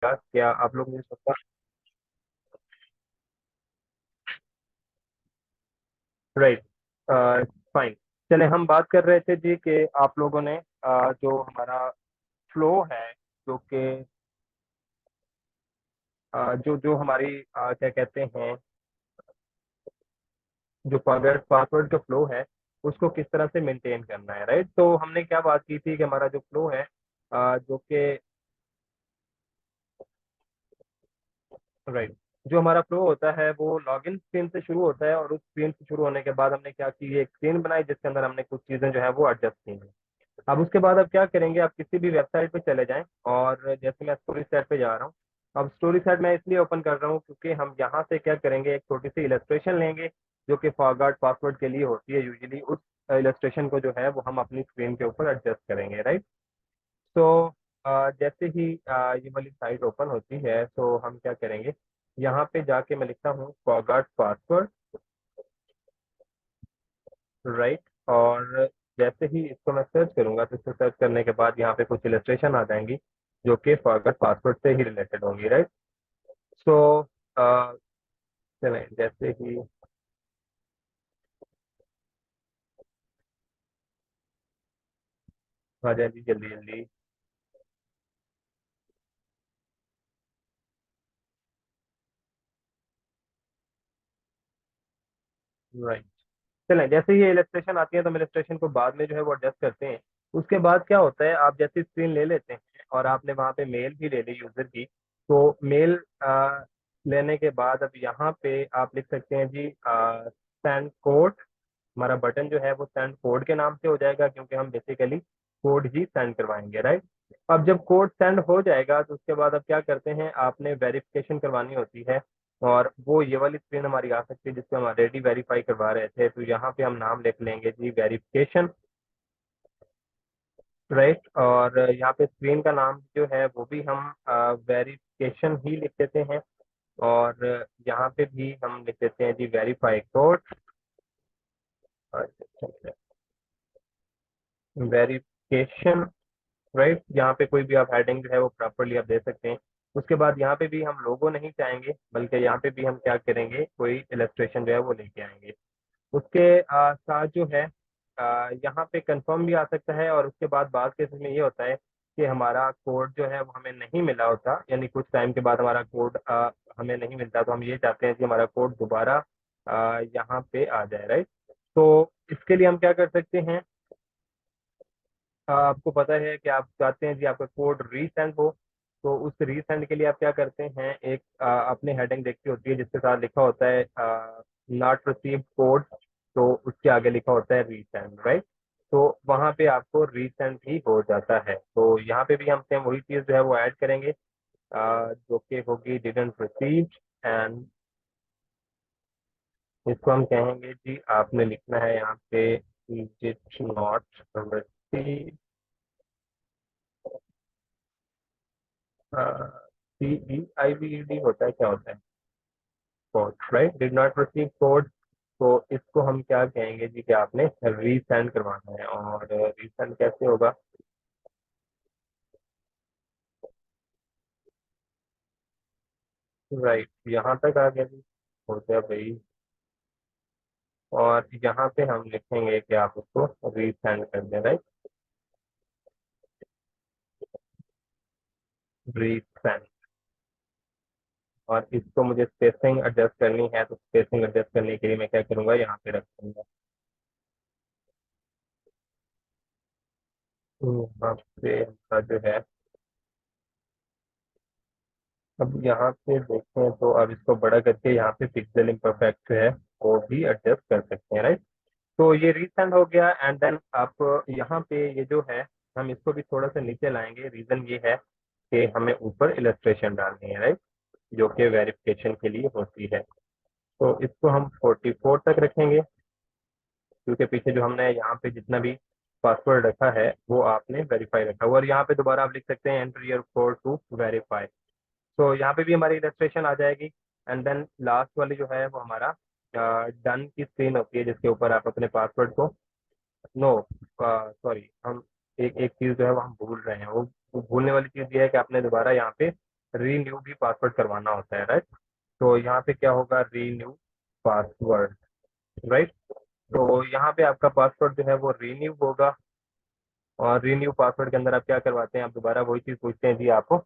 क्या आप लोग मुझे सुन? राइट। फाइन। चले, हम बात कर रहे थे जी कि आप लोगों ने जो हमारा फ्लो है, जो कि जो जो हमारी क्या कहते हैं, जो फॉरवर्ड पासवर्ड का फ्लो है उसको किस तरह से मेंटेन करना है। राइट, तो हमने क्या बात की थी कि हमारा जो फ्लो है जो कि राइट, जो हमारा फ्लो होता है वो लॉगिन स्क्रीन से शुरू होता है, और उस स्क्रीन से शुरू होने के बाद हमने क्या की, एक स्क्रीन बनाई जिसके अंदर हमने कुछ चीजें जो है वो एडजस्ट की हैं। अब उसके बाद अब क्या करेंगे, आप किसी भी वेबसाइट पे चले जाएं, और जैसे मैं स्टोरी सेट पे जा रहा हूँ। अब स्टोरी सेट मैं इसलिए ओपन कर रहा हूँ क्योंकि हम यहाँ से क्या करेंगे, एक छोटी सी इलस्ट्रेशन लेंगे जो कि फॉरगॉट पासवर्ड के लिए होती है यूजुअली। उस इलस्ट्रेशन को जो है वो हम अपनी स्क्रीन के ऊपर एडजस्ट करेंगे। राइट। तो जैसे ही ये वाली साइट ओपन होती है तो हम क्या करेंगे, यहाँ पे जाके मैं लिखता हूँ फॉरगॉट पासवर्ड। राइट। और जैसे ही इसको मैं सर्च करूंगा तो इसको सर्च करने के बाद यहाँ पे कुछ इलस्ट्रेशन आ जाएंगी जो कि फॉरगॉट पासवर्ड से ही रिलेटेड होंगी। राइट। सो चलें, जैसे ही आ जाए जी, जल्दी जल्दी। राइट। चलें, जैसे ही ये इलस्ट्रेशन आती है तो हम इलस्ट्रेशन को बाद में जो है वो एडजस्ट करते हैं। उसके बाद क्या होता है, आप जैसे स्क्रीन ले लेते हैं और आपने वहाँ पे मेल भी ले ली यूजर की, तो मेल लेने के बाद अब यहाँ पे आप लिख सकते हैं जी सेंड कोड। हमारा बटन जो है वो सेंड कोड के नाम से हो जाएगा क्योंकि हम बेसिकली कोड ही सेंड करवाएंगे। राइट। अब जब कोड सेंड हो जाएगा तो उसके बाद अब क्या करते हैं, आपने वेरिफिकेशन करवानी होती है, और वो ये वाली स्क्रीन हमारी आ सकती है जिसको हम ऑलरेडी वेरीफाई करवा रहे थे। तो यहाँ पे हम नाम लिख लेंगे जी वेरिफिकेशन। राइट। और यहाँ पे स्क्रीन का नाम जो है वो भी हम वेरिफिकेशन ही लिख देते हैं, और यहाँ पे भी हम लिख देते हैं जी वेरीफाई कोड। वेरिफिकेशन। राइट। यहाँ पे कोई भी आप हेडिंग जो है वो प्रॉपरली आप दे सकते हैं। उसके बाद यहाँ पे भी हम लोगो नहीं चाहेंगे, बल्कि यहाँ पे भी हम क्या करेंगे, कोई इलस्ट्रेशन जो है वो लेके आएंगे। उसके साथ जो है यहाँ पे कंफर्म भी आ सकता है, और उसके बाद बाद केसेस में ये होता है कि हमारा कोड जो है वो हमें नहीं मिला होता, यानी कुछ टाइम के बाद हमारा कोड हमें नहीं मिलता, तो हम ये चाहते हैं कि हमारा कोड दोबारा यहाँ पे आ जाए। राइट। तो इसके लिए हम क्या कर सकते हैं, आपको पता है कि आप चाहते हैं कि आपका कोड रीसेंड हो, तो उस रीसेंड के लिए आप क्या करते हैं, एक अपने हेडिंग देखी होती है जिसके साथ लिखा होता है नॉट रिसीव कोड, तो उसके आगे लिखा होता है रीसेंड। राइट। तो वहां पे आपको रीसेंड ही हो जाता है। तो यहाँ पे भी हम सेम वही चीज जो है वो ऐड करेंगे जो कि होगी डिडंट रिसीव। एंड इसको हम कहेंगे जी, आपने लिखना है यहाँ पे did not receive. C E I V E D होता है, क्या होता है, code. Right, did not receive code. तो इसको हम क्या कहेंगे जी कि आपने रीसेंड करवाना है, और रीसेंड कैसे होगा। राइट, यहाँ तक आ गया जी, हो गया भाई। और यहाँ पे हम लिखेंगे कि आप उसको रीसेंड कर दें। Right, resend. और इसको मुझे स्पेसिंग एडजस्ट करनी है, तो स्पेसिंग एडजस्ट करने के लिए मैं क्या करूंगा, यहाँ पे रख दूंगा। यहाँ पे हमारा जो है, अब यहाँ पे देखें तो अब इसको बड़ा करके यहाँ पे पिक्सल इम्परफेक्ट है वो भी एडजस्ट कर सकते हैं। राइट। तो ये रीसेंड हो गया, एंड देन आप यहाँ पे ये जो है, हम इसको भी थोड़ा सा नीचे लाएंगे। रीजन ये है कि हमें ऊपर इलस्ट्रेशन डालनी है। राइट, जो कि वेरिफिकेशन के लिए होती है। तो इसको हम 44 तक रखेंगे, क्योंकि पीछे जो हमने यहाँ पे जितना भी पासवर्ड रखा है वो आपने वेरीफाई रखा हुआ, और यहाँ पे दोबारा आप लिख सकते हैं enter your code to verify. तो यहाँ पे भी हमारी इलस्ट्रेशन आ जाएगी। एंड देन लास्ट वाली जो है वो हमारा डन की स्क्रीन होती है जिसके ऊपर आप अपने पासवर्ड को, नो सॉरी, हम एक एक चीज जो है वो हम भूल रहे हैं। वो भूलने वाली चीज ये है कि आपने दोबारा यहाँ पे रीन्यू भी पासवर्ड करवाना होता है, राइट। तो यहाँ पे क्या होगा, रीन्यू पासवर्ड, राइट। तो यहाँ पे आपका पासवर्ड जो है वो रीन्यू होगा, और रीन्यू पासवर्ड के अंदर आप क्या करवाते हैं, आप दोबारा वही चीज पूछते हैं जी आपको,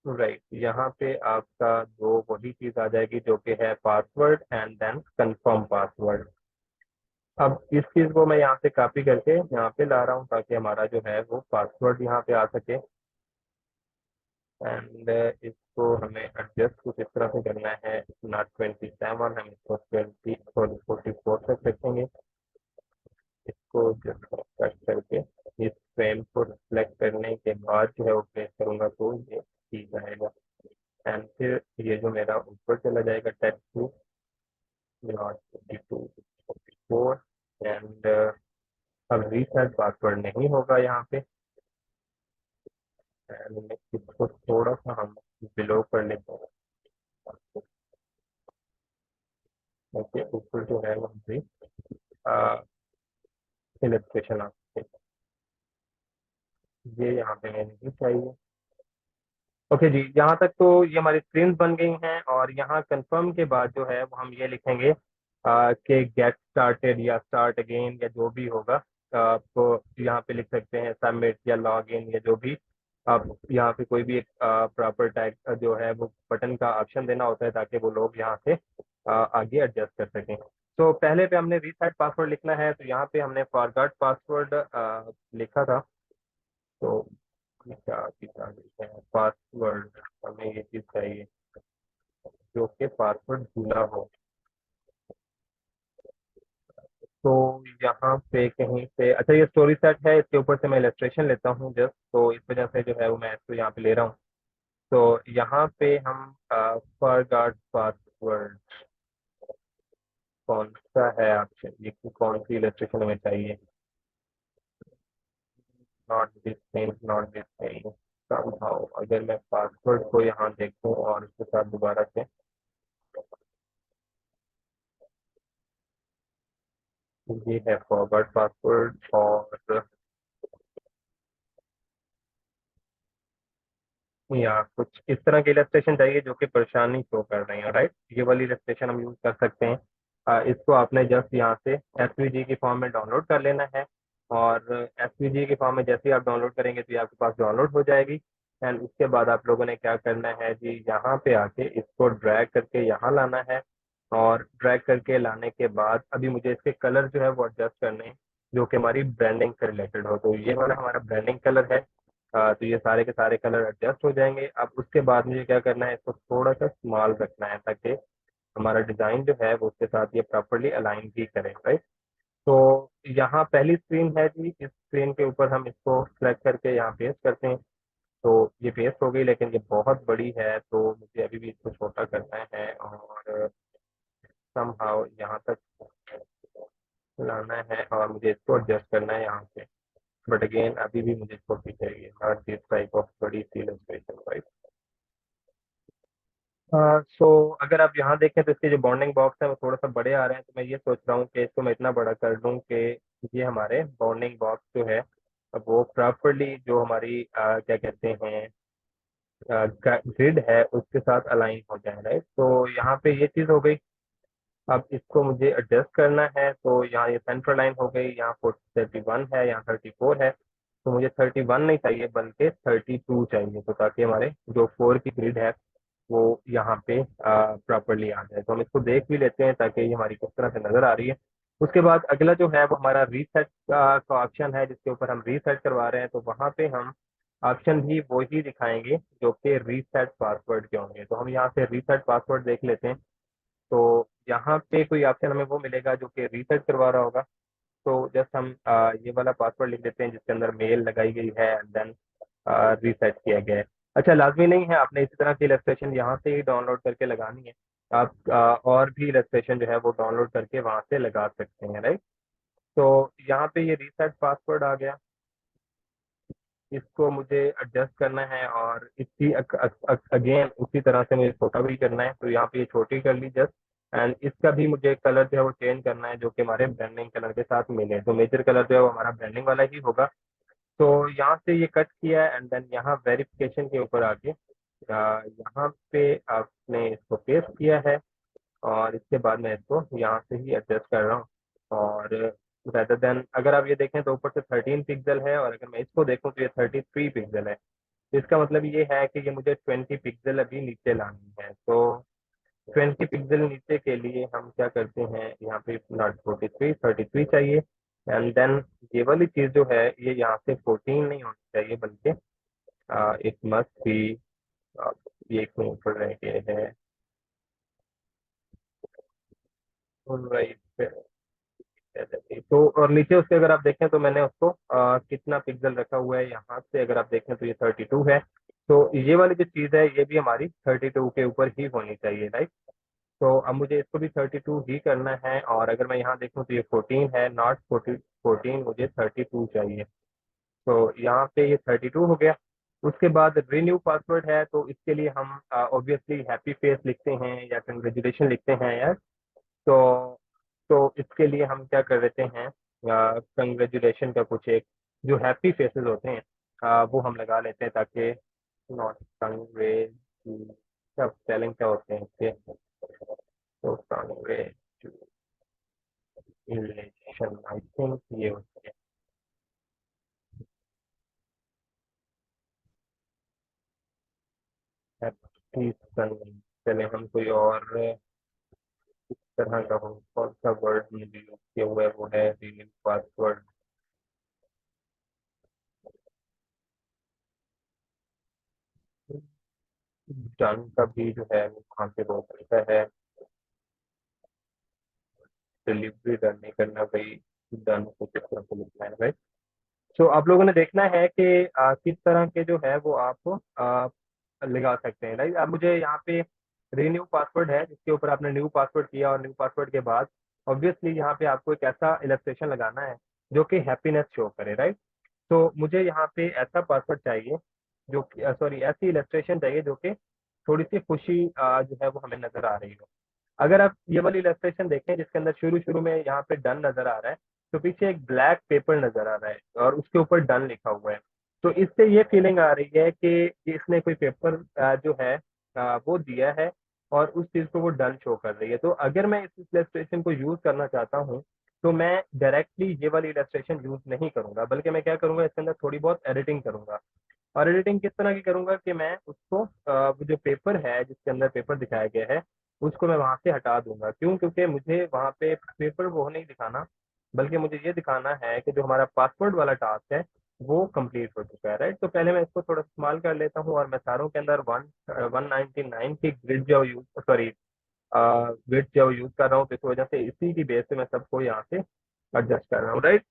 राइट। यहाँ पे आपका जो वही चीज आ जाएगी जो कि है password and then confirm password. अब इस चीज को मैं यहाँ से कॉपी करके यहाँ पे ला रहा हूँ ताकि हमारा जो है वो पासवर्ड यहाँ पे आ सके। एंड इसको हमें एडजस्ट कुछ इस तरह से करना है, नॉट 27, हम इसको 44 तक रखेंगे। इसको जस्ट कट करके इस फ्रेम को रिफ्लेक्ट करने के बाद जो है वो प्लेस करूंगा तो ये ठीक जाएगा। एंड फिर ये जो मेरा ऊपर चला जाएगा टेक्स्ट टू नॉट 22 44। एंड अब रीसेट पासवर्ड नहीं होगा यहाँ पे। एंड इसको थोड़ा सा हम बिलो कर लेते हैं ताकि ऊपर जो है वहाँ पे इलेक्ट्रेशन आ सके। ये यहाँ पे हमें नहीं चाहिए। ओके जी, यहाँ तक तो ये हमारी स्क्रीन बन गई हैं, और यहाँ कंफर्म के बाद जो है वो हम ये लिखेंगे कि गेट स्टार्टेड या स्टार्ट अगेन या जो भी होगा। आप यहाँ पे लिख सकते हैं सबमिट या लॉग इन या जो भी। आप यहाँ पे कोई भी एक प्रॉपर टैग जो है वो बटन का ऑप्शन देना होता है ताकि वो लोग यहाँ से आगे एडजस्ट कर सकें। तो पहले पे हमने रीसेट पासवर्ड लिखना है, तो यहाँ पे हमने फॉरगॉट पासवर्ड लिखा था। तो क्या क्या लिखते हैं, पासवर्ड हमें ये चीज चाहिए जो कि पासवर्ड भूला हो। तो यहाँ पे कहीं पे, अच्छा ये स्टोरी सेट है, इसके ऊपर से मैं इलस्ट्रेशन लेता हूँ जस्ट, तो इस वजह से जो है वो मैं इसको यहाँ पे ले रहा हूँ। तो यहाँ पे हम फॉरगॉट पासवर्ड कौन सा है ऑप्शन, ये कौन सी इलस्ट्रेशन हमें चाहिए, not this thing not this thing. somehow अगर मैं पासवर्ड को यहाँ देखूँ और उसके साथ दोबारा से, ये है फॉरवर्ड पासवर्ड, और या कुछ इस तरह की इलस्ट्रेशन चाहिए जो कि परेशानी शो कर रही है, राइट। ये वाली इलस्ट्रेशन हम यूज कर सकते हैं। इसको आपने जस्ट यहाँ से एसवीजी के फॉर्म में डाउनलोड कर लेना है, और एसवीजी के फॉर्म में जैसे ही आप डाउनलोड करेंगे तो ये आपके पास डाउनलोड हो जाएगी। एंड उसके बाद आप लोगों ने क्या करना है जी, यहाँ पे आके इसको ड्रैग करके यहाँ लाना है, और ड्रैग करके लाने के बाद अभी मुझे इसके कलर जो है वो एडजस्ट करने हैं जो कि हमारी ब्रांडिंग से रिलेटेड हो। तो ये वाला हमारा ब्रांडिंग कलर है। तो ये सारे के सारे कलर एडजस्ट हो जाएंगे। अब उसके बाद मुझे क्या करना है, इसको थोड़ा सा स्मॉल रखना है ताकि हमारा डिजाइन जो है वो उसके साथ ये प्रॉपरली अलाइन भी करे, राइट। तो यहाँ पहली स्क्रीन है जी, इस स्क्रीन के ऊपर हम इसको सेलेक्ट करके यहाँ पेस्ट करते हैं। तो ये पेस्ट हो गई, लेकिन ये बहुत बड़ी है तो मुझे अभी भी इसको छोटा करना है, और समहाउ यहाँ तक लाना है, और मुझे इसको एडजस्ट करना है यहाँ से। बट अगेन अभी भी मुझे छोटी चाहिए, नॉट दिस टाइप ऑफ बड़ी सी इलस्ट्रेशन, राइट। सो अगर आप यहाँ देखें तो इसके जो बॉन्डिंग बॉक्स है वो थोड़ा सा बड़े आ रहे हैं, तो मैं ये सोच रहा हूँ कि इसको मैं इतना बड़ा कर दूँ कि ये हमारे बॉन्डिंग बॉक्स जो है वो प्रॉपरली जो हमारी क्या कहते हैं ग्रिड है उसके साथ अलाइन हो जाए, राइट। तो यहाँ पे ये चीज़ हो गई। अब इसको मुझे एडजस्ट करना है, तो यहाँ ये सेंट्रल लाइन हो गई, यहाँ 31 है, यहाँ 34 है। तो मुझे 31 नहीं चाहिए बल्कि 32 चाहिए, तो ताकि हमारे जो 4 की ग्रिड है वो यहाँ पे प्रॉपरली आ जाए। तो हम इसको देख भी लेते हैं ताकि ये हमारी किस तरह से नजर आ रही है। उसके बाद अगला जो है वो हमारा रीसेट का ऑप्शन है, जिसके ऊपर हम रीसेट करवा रहे हैं। तो वहाँ पे हम ऑप्शन भी वही दिखाएंगे जो कि रीसेट पासवर्ड के होंगे। तो हम यहाँ से रीसेट पासवर्ड देख लेते हैं। तो यहाँ पे कोई ऑप्शन हमें वो मिलेगा जो कि रीसेट करवा रहा होगा। तो जस्ट हम ये वाला पासवर्ड लिख देते हैं जिसके अंदर मेल लगाई गई है एंड देन रीसेट किया गया है। अच्छा, लाजमी नहीं है आपने इसी तरह की इलस्ट्रेशन यहाँ से ही डाउनलोड करके लगानी है। आप और भी इलस्ट्रेशन जो है वो डाउनलोड करके वहां से लगा सकते हैं, राइट। तो यहाँ पे ये रीसेट पासवर्ड आ गया, इसको मुझे एडजस्ट करना है, और इसी अगेन उसी तरह से मुझे छोटा भी करना है। तो यहाँ पे ये छोटी कर ली जस्ट। एंड इसका भी मुझे कलर जो है वो चेंज करना है जो कि हमारे ब्रांडिंग कलर के साथ मिले। तो मेजर कलर जो है वो हमारा ब्रांडिंग वाला ही होगा। तो यहाँ से ये कट किया एंड देन यहाँ वेरिफिकेशन के ऊपर आके यहाँ पे आपने इसको पेस्ट किया है, और इसके बाद मैं इसको यहाँ से ही एडजस्ट कर रहा हूँ। और रेदर देन अगर आप ये देखें तो ऊपर से 13 पिक्सल है, और अगर मैं इसको देखूँ तो ये 33 पिक्सल है। तो इसका मतलब ये है कि ये मुझे 20 पिक्सल अभी नीचे लानी है। तो 20 पिक्सल नीचे के लिए हम क्या करते हैं, यहाँ पे नॉट 43, 33 चाहिए। एंड देन ये वाली चीज जो है ये यहाँ से 14 नहीं होनी चाहिए, बल्कि इट मस्ट बी, ये एक मिनट पढ़ रहे हैं, राइट। तो और नीचे उसके अगर आप देखें तो मैंने उसको कितना पिक्सल रखा हुआ है, यहाँ से अगर आप देखें तो ये 32 है। तो ये वाली जो चीज है ये भी हमारी 32 के ऊपर ही होनी चाहिए, राइट। तो अब मुझे इसको भी 32 ही करना है, और अगर मैं यहाँ देखूँ तो ये 14 है, नॉट 14, मुझे 32 चाहिए। तो यहाँ पे ये 32 हो गया। उसके बाद रिन्यू पासवर्ड है, तो इसके लिए हम ऑब्वियसली हैप्पी फेस लिखते हैं या कंग्रेचुलेशन लिखते हैं यार। तो इसके लिए हम क्या कर देते हैं, कंग्रेचुलेशन का कुछ एक जो हैप्पी फेसेस होते हैं वो हम लगा लेते हैं, ताकि नॉट कंग्रेचुलेशन, क्या स्पेलिंग क्या होते हैं इसके, तो कंग्रेचुलेशन आई थिंक ये होते हैं हैप्पी सन। चले हम कोई और तरह का हो, कौन सा वर्ड मुझे यूज किया हुआ है वो है रिन्यू पासवर्ड। डन का भी जो है वो कहाँ पे हो सकता है, डिलीवरी डन नहीं करना भाई, डन को किस तरह से लिखना है भाई। सो आप लोगों ने देखना है कि किस तरह के जो है वो आप लगा सकते हैं, राइट। अब मुझे यहाँ पे रीन्यू पासवर्ड है जिसके ऊपर आपने न्यू पासवर्ड किया, और न्यू पासवर्ड के बाद ऑब्वियसली यहाँ पे आपको एक ऐसा इलस्ट्रेशन लगाना है जो कि हैप्पीनेस शो करे, राइट। तो मुझे यहाँ पे ऐसा पासवर्ड चाहिए जो कि सॉरी ऐसी इलस्ट्रेशन चाहिए जो कि थोड़ी सी खुशी जो है वो हमें नजर आ रही हो। अगर आप ये वाली इलस्ट्रेशन देखें जिसके अंदर शुरू शुरू में यहाँ पे डन नजर आ रहा है, तो पीछे एक ब्लैक पेपर नजर आ रहा है और उसके ऊपर डन लिखा हुआ है। तो इससे ये फीलिंग आ रही है कि इसने कोई पेपर जो है वो दिया है, और उस चीज को वो डन शो कर रही है। तो अगर मैं इस इलस्ट्रेशन को यूज करना चाहता हूँ तो मैं डायरेक्टली ये वाली इलस्ट्रेशन यूज नहीं करूंगा, बल्कि मैं क्या करूंगा, इसके अंदर थोड़ी बहुत एडिटिंग करूंगा। और एडिटिंग किस तरह की करूंगा कि मैं उसको वो जो पेपर है जिसके अंदर पेपर दिखाया गया है उसको मैं वहां से हटा दूंगा। क्यों? क्योंकि मुझे वहां पे पेपर वो नहीं दिखाना, बल्कि मुझे ये दिखाना है कि जो हमारा पासवर्ड वाला टास्क है वो कंप्लीट हो चुका है, राइट। तो पहले मैं इसको थोड़ा इस्तेमाल कर लेता हूँ, और मैं सारों के अंदर 199 की ग्रिड जो यूज सॉरी ग्रिड जो यूज कर रहा हूँ, तो इस वजह से इसी की बेस पे मैं सबको यहाँ से एडजस्ट कर रहा हूँ, राइट।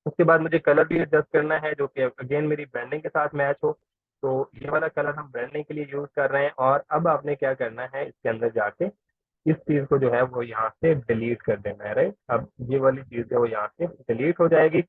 उसके बाद मुझे कलर भी एडजस्ट करना है जो कि अगेन मेरी ब्रांडिंग के साथ मैच हो। तो ये वाला कलर हम ब्रांडिंग के लिए यूज कर रहे हैं, और अब आपने क्या करना है, इसके अंदर जाके इस चीज को जो है वो यहाँ से डिलीट कर देना है, राइट। अब ये वाली चीज है वो यहाँ से डिलीट हो जाएगी।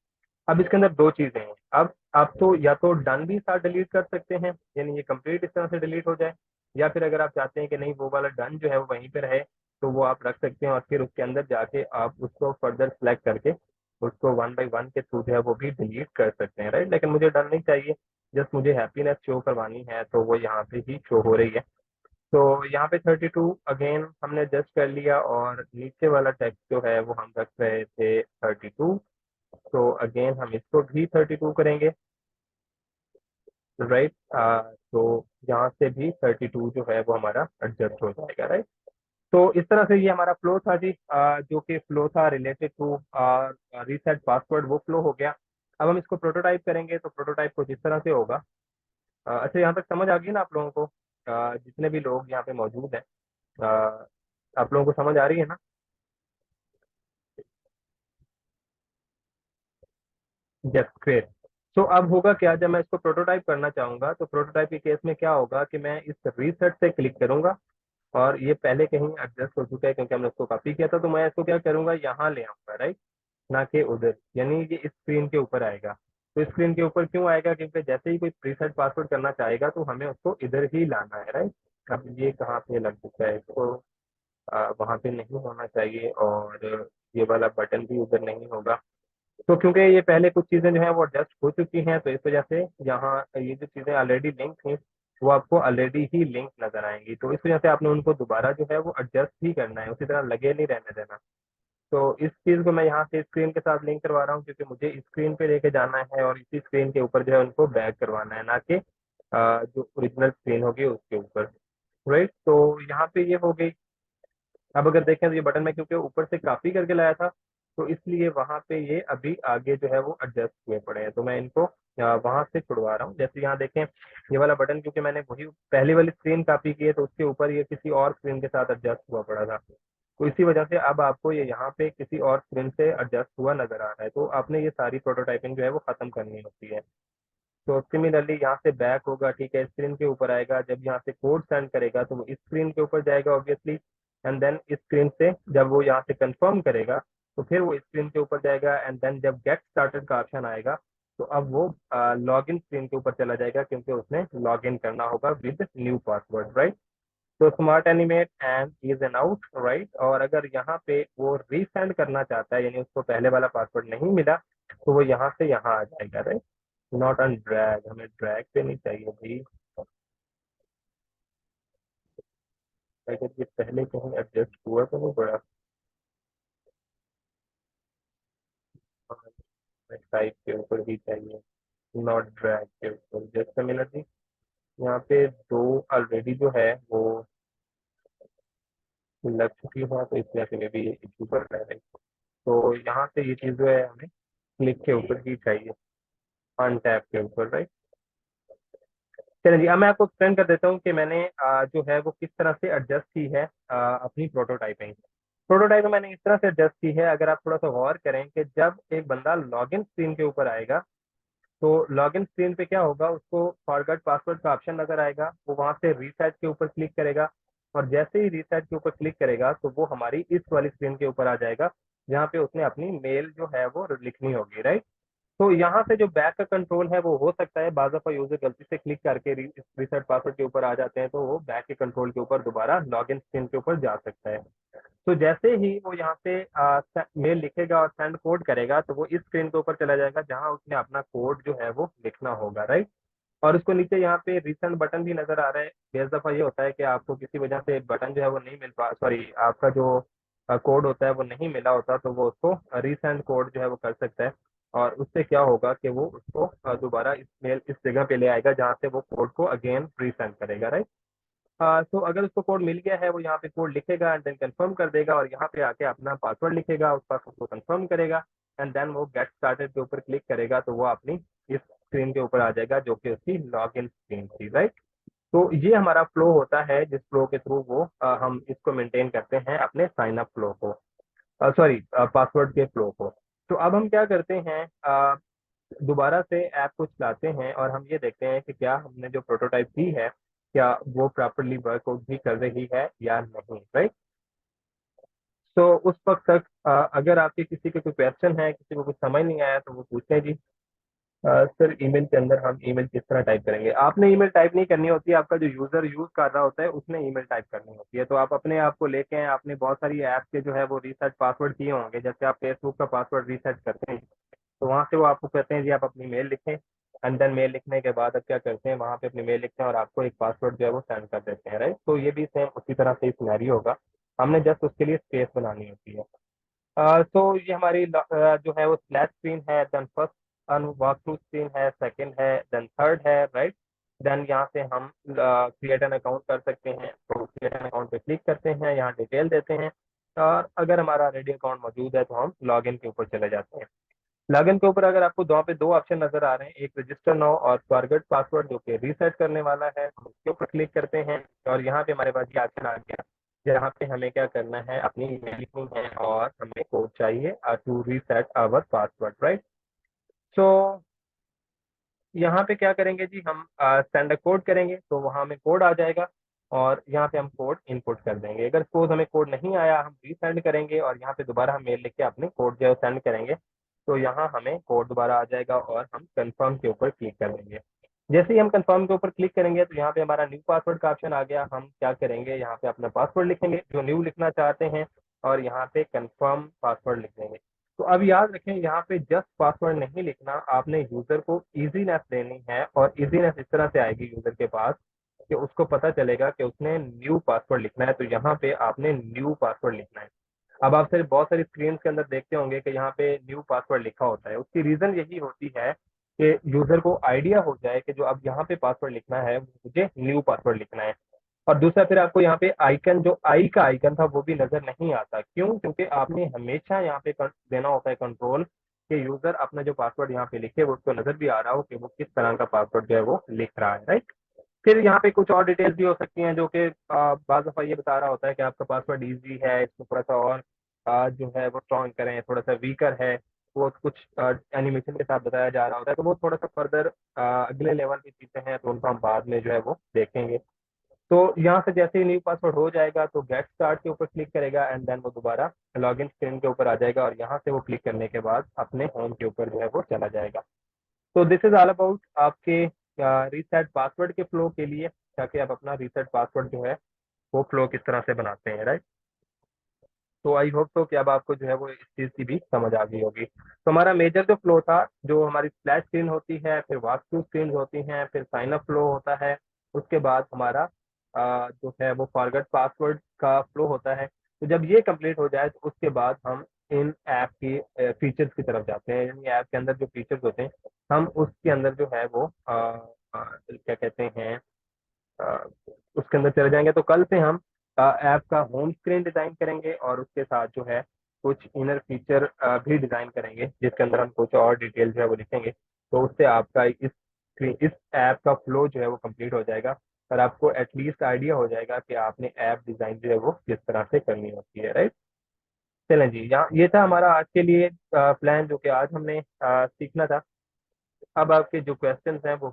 अब इसके अंदर दो चीजें हैं। अब आप तो या तो डन भी साथ डिलीट कर सकते हैं, यानी ये कंप्लीट इस तरह से डिलीट हो जाए, या फिर अगर आप चाहते हैं कि नहीं वो वाला डन जो है वो वहीं पे रहे, तो वो आप रख सकते हैं, और फिर उसके अंदर जाके आप उसको फर्दर सेलेक्ट करके उसको वन बाई वन के थ्रू जो है वो भी डिलीट कर सकते हैं, राइट। लेकिन मुझे डन नहीं चाहिए, जस्ट मुझे हैप्पीनेस शो करवानी है, तो वो यहाँ पे ही शो हो रही है। तो यहाँ पे 32 अगेन हमने एडजस्ट कर लिया, और नीचे वाला टेक्स्ट जो है वो हम रख रहे थे 32। तो अगेन हम इसको भी 32 करेंगे, राइट। तो यहाँ से भी 32 जो है वो हमारा एडजस्ट हो जाएगा, राइट। तो इस तरह से ये हमारा फ्लो था जी, जो कि फ्लो था रिलेटेड टू रीसेट पासवर्ड, वो फ्लो हो गया। अब हम इसको प्रोटोटाइप करेंगे, तो प्रोटोटाइप कुछ इस तरह से होगा। अच्छा, यहाँ तक समझ आ गई ना आप लोगों को? जितने भी लोग यहाँ पे मौजूद हैं, अ, आप लोगों को समझ आ रही है ना? Yes, great. तो अब होगा क्या, जब मैं इसको प्रोटोटाइप करना चाहूंगा तो प्रोटोटाइप के केस में क्या होगा कि मैं इस रीसेट से क्लिक करूंगा, और ये पहले कहीं एडजस्ट हो चुका है क्योंकि हमने उसको कॉपी किया था। तो मैं इसको क्या करूंगा, यहाँ ले आऊंगा, राइट, ना कि उधर, यानी ये इस स्क्रीन के ऊपर आएगा। तो स्क्रीन के ऊपर क्यों आएगा? क्योंकि जैसे ही कोई प्रीसेट पासवर्ड करना चाहेगा तो हमें उसको इधर ही लाना है, राइट। अब ये कहाँ पे लग चुका है, इसको वहां पे नहीं होना चाहिए, और ये वाला बटन भी उधर नहीं होगा। तो क्योंकि ये पहले कुछ चीजें जो है वो एडजस्ट हो चुकी हैं, तो इस वजह से यहाँ ये जो चीजें ऑलरेडी लिंक थी वो आपको ऑलरेडी ही लिंक नजर आएंगी, तो इस वजह से आपने उनको दोबारा जो है वो एडजस्ट ही करना है, उसी तरह लगे नहीं रहने देना। तो इस चीज को मैं यहाँ से स्क्रीन के साथ लिंक करवा रहा हूँ, क्योंकि मुझे स्क्रीन पे लेके जाना है और इसी स्क्रीन के ऊपर जो है उनको बैक करवाना है, ना कि जो ओरिजिनल स्क्रीन होगी उसके ऊपर। राइट, तो यहाँ पे ये हो गई। अब अगर देखें तो ये बटन मैं क्योंकि ऊपर से कॉपी करके लाया था, तो इसलिए वहां पे ये अभी आगे जो है वो एडजस्ट हुए पड़े हैं, तो मैं इनको वहां से छुड़वा रहा हूँ। जैसे यहाँ देखें, ये वाला बटन क्योंकि मैंने वही पहली वाली स्क्रीन कॉपी की है, तो उसके ऊपर ये किसी और स्क्रीन के साथ एडजस्ट हुआ पड़ा था, तो इसी वजह से अब आपको ये यहाँ पे किसी और स्क्रीन से एडजस्ट हुआ नजर आ रहा है, तो आपने ये सारी प्रोटोटाइपिंग जो है वो खत्म करनी होती है। तो सिमिलरली यहाँ से बैक होगा, ठीक है, स्क्रीन के ऊपर आएगा, जब यहाँ से कोड सेंड करेगा तो वो इस स्क्रीन के ऊपर जाएगा ऑब्वियसली, एंड देन इस स्क्रीन से जब वो यहाँ से कंफर्म करेगा तो फिर वो स्क्रीन के ऊपर जाएगा, एंड देन जब गेट स्टार्टेड का ऑप्शन आएगा तो अब वो लॉग इन स्क्रीन के ऊपर चला जाएगा, क्योंकि उसने लॉग इन करना होगा विद न्यू पासवर्ड, राइट। तो smart animate and is an out, right. और अगर यहाँ पे वो रीसेंड करना चाहता है, यानी उसको पहले वाला पासवर्ड नहीं मिला, तो वो यहाँ से यहाँ आ जाएगा, राइट। नॉट ऑन ड्रैग, हमें ड्रैग पे नहीं चाहिए भाई, अगर ये पहले कहीं एडजस्ट हुआ तो नहीं पड़ा। टाइप के ऊपर ही चाहिए, नॉट ड्रैग के ऊपर। जस्ट मिनट जी, यहाँ पे दो ऑलरेडी जो है वो लग चुकी है, तो इसलिए से भी इशू कर रहा है। तो यहाँ से ये चीज़ जो है हमें क्लिक के ऊपर ही चाहिए, ऑन टैप के ऊपर, राइट। चलिए जी, अब मैं आपको एक्सप्लेन कर देता हूँ कि मैंने जो है वो किस तरह से एडजस्ट की है अपनी प्रोटोटाइपिंग। प्रोटोटाइप मैंने इस तरह से एडजस्ट की है, अगर आप थोड़ा सा गौर करें कि जब एक बंदा लॉगिन स्क्रीन के ऊपर आएगा, तो लॉगिन स्क्रीन पे क्या होगा, उसको फॉरगेट पासवर्ड का ऑप्शन नजर आएगा, वो वहां से रीसेट के ऊपर क्लिक करेगा, और जैसे ही रीसेट के ऊपर क्लिक करेगा तो वो हमारी इस वाली स्क्रीन के ऊपर आ जाएगा, जहाँ पे उसने अपनी मेल जो है वो लिखनी होगी, राइट। तो यहाँ से जो बैक का कंट्रोल है वो हो सकता है बाज़ दफा यूजर गलती से क्लिक करके रीसेट पासवर्ड के ऊपर आ जाते हैं, तो वो बैक के कंट्रोल के ऊपर दोबारा लॉगिन स्क्रीन के ऊपर जा सकता है। तो जैसे ही वो यहाँ पे मेल लिखेगा और सेंड कोड करेगा, तो वो इस स्क्रीन के ऊपर चला जाएगा जहाँ उसने अपना कोड जो है वो लिखना होगा, राइट। और उसको नीचे यहाँ पे रिसेंड बटन भी नजर आ रहा है। बेस दफा ये होता है कि आपको किसी वजह से बटन जो है वो नहीं मिल पा, सॉरी, आपका जो कोड होता है वो नहीं मिला होता, तो वो उसको रिसेंड कोड जो है वो कर सकता है, और उससे क्या होगा कि वो उसको दोबारा इस मेल इस जगह पे ले आएगा जहाँ से वो कोड को अगेन रिसेंड करेगा, राइट। तो अगर उसको कोड मिल गया है, वो यहाँ पे कोड लिखेगा एंड देन कंफर्म कर देगा, और यहाँ पे आके अपना पासवर्ड लिखेगा, उस पासवर्ड को कंफर्म करेगा, एंड देन वो गेट स्टार्टेड के ऊपर क्लिक करेगा, तो वो अपनी इस स्क्रीन के ऊपर आ जाएगा जो कि उसकी लॉग इन स्क्रीन थी, राइट। तो ये हमारा फ्लो होता है, जिस फ्लो के थ्रू वो हम इसको मेंटेन करते हैं अपने साइन अप फ्लो को, सॉरी, पासवर्ड के फ्लो को। तो अब हम क्या करते हैं, दोबारा से ऐप को चलाते हैं और हम ये देखते हैं कि क्या हमने जो प्रोटोटाइप दी है, क्या वो प्रॉपरली वर्कआउट भी कर रही है या नहीं, राइट। तो उस वक्त तक अगर आपके किसी के कोई क्वेश्चन है, किसी को कुछ समझ नहीं आया, तो वो पूछते हैं जी। सर, ईमेल के अंदर हम ईमेल किस तरह टाइप करेंगे? आपने ईमेल टाइप नहीं करनी होती है, आपका जो यूजर यूज कर रहा होता है उसने ईमेल टाइप करनी होती है। तो आप अपने आप को लेके हैं, आपने बहुत सारी ऐप के जो है वो रीसेट पासवर्ड किए होंगे, जैसे आप फेसबुक का पासवर्ड रीसेट करते हैं, तो वहां से वो आपको कहते हैं जी आप अपनी मेल लिखें, एंड देन मेल लिखने के बाद अब क्या करते हैं, वहां पे अपनी मेल लिखते हैं और आपको एक पासवर्ड जो है वो सेंड कर देते हैं, राइट। तो ये भी सेम उसी तरह से सिनेरियो होगा, हमने जस्ट उसके लिए स्पेस बनानी होती है। तो ये हमारी जो है वो स्लैश स्क्रीन है, then first walk through screen है, सेकंड है, देन थर्ड है, राइट। देन यहाँ से हम क्रिएट एन अकाउंट कर सकते हैं, तो क्रिएट एन अकाउंट पे क्लिक करते हैं, यहाँ डिटेल देते हैं, और अगर हमारा रेडी अकाउंट मौजूद है तो हम लॉगिन के ऊपर चले जाते हैं। लॉगिन के ऊपर अगर आपको वहाँ पे दो ऑप्शन नजर आ रहे हैं, एक रजिस्टर नाउ और फॉरगेट पासवर्ड, जो कि रीसेट करने वाला है, हम उसके ऊपर क्लिक करते हैं, और यहाँ पे हमारे पास ये ऑप्शन आ गया जहाँ पे हमें क्या करना है, अपनी ईमेल लिखनी है और हमें कोड चाहिए to reset our password, right. So यहाँ पे क्या करेंगे जी, हम सेंड अ कोड करेंगे, तो वहाँ हमें कोड आ जाएगा, और यहाँ पे हम कोड इनपुट कर देंगे। अगर सपोज हमें कोड नहीं आया, हम रीसेंड करेंगे और यहाँ पे दोबारा हम मेल लिख के अपने कोड जो है सेंड करेंगे, तो यहाँ हमें कोड दोबारा आ जाएगा और हम कंफर्म के ऊपर क्लिक कर देंगे। जैसे ही हम कंफर्म के ऊपर क्लिक करेंगे तो यहाँ पे हमारा न्यू पासवर्ड का ऑप्शन आ गया, हम क्या करेंगे, यहाँ पे अपना पासवर्ड लिखेंगे जो न्यू लिखना चाहते हैं, और यहाँ पे कंफर्म पासवर्ड लिख देंगे। तो अब याद रखें, यहाँ पे जस्ट पासवर्ड नहीं लिखना, आपने यूजर को इजीनेस देनी है, और इजीनेस इस तरह से आएगी यूजर के पास कि उसको पता चलेगा कि उसने न्यू पासवर्ड लिखना है। तो यहाँ पे आपने न्यू पासवर्ड लिखना है। अब आप सिर्फ बहुत सारी स्क्रीन के अंदर देखते होंगे कि यहाँ पे न्यू पासवर्ड लिखा होता है। उसकी रीजन यही होती है कि यूजर को आइडिया हो जाए कि जो अब यहाँ पे पासवर्ड लिखना है वो मुझे न्यू पासवर्ड लिखना है। और दूसरा, फिर आपको यहाँ पे आइकन, जो आई का आइकन था वो भी नजर नहीं आता। क्यों? क्योंकि आपने हमेशा यहाँ पे देना होता है कंट्रोल कि यूजर अपना जो पासवर्ड यहाँ पे लिखे वो उसको नजर भी आ रहा हो कि वो किस तरह का पासवर्ड जो है वो लिख रहा है, राइट। फिर यहाँ पे कुछ और डिटेल्स भी हो सकती हैं जो कि बाज दफा ये बता रहा होता है कि आपका पासवर्ड इजी है, इसको थोड़ा सा और जो है वो स्ट्रॉन्ग करें, थोड़ा सा वीकर है, वो कुछ एनिमेशन के साथ बताया जा रहा होता है। तो वो थोड़ा सा फर्दर अगले लेवल की चीजें हैं, तो उनको हम बाद में जो है वो देखेंगे। तो यहाँ से जैसे ही न्यू पासवर्ड हो जाएगा तो गेट स्टार्ट के ऊपर क्लिक करेगा, एंड देन वो दोबारा लॉगिन स्क्रीन के ऊपर आ जाएगा, और यहाँ से वो क्लिक करने के बाद अपने होम के ऊपर जो है वो चला जाएगा। तो दिस इज ऑल अबाउट आपके रीसेट पासवर्ड के फ्लो के लिए, ताकि आप अपना रीसेट पासवर्ड जो है वो फ्लो किस तरह से बनाते हैं, राइट। तो आई होप तो कि अब आपको जो है वो इस चीज की भी समझ आ गई होगी। तो हमारा मेजर जो फ्लो था, जो हमारी स्प्लैश स्क्रीन होती है, फिर वॉक थ्रू स्क्रीन होती हैं, फिर साइन अप फ्लो होता है, उसके बाद हमारा जो है वो फॉरगेट पासवर्ड का फ्लो होता है। तो जब ये कंप्लीट हो जाए तो उसके बाद हम इन ऐप की फीचर्स की तरफ जाते हैं, यानी ऐप के अंदर जो फीचर्स होते हैं हम उसके अंदर जो है वो क्या कहते हैं, अ, उसके अंदर चले जाएंगे। तो कल से हम ऐप का होम स्क्रीन डिजाइन करेंगे, और उसके साथ जो है कुछ इनर फीचर भी डिजाइन करेंगे, जिसके अंदर हम कुछ और डिटेल जो है वो लिखेंगे। तो उससे आपका इस ऐप का फ्लो जो है वो कंप्लीट हो जाएगा, और आपको एटलीस्ट आइडिया हो जाएगा कि आपने ऐप डिजाइन जो है वो किस तरह से करनी होती है, राइट। चलें जी, यहाँ ये था हमारा आज के लिए प्लान जो कि आज हमने सीखना था। अब आपके जो क्वेश्चंस हैं वो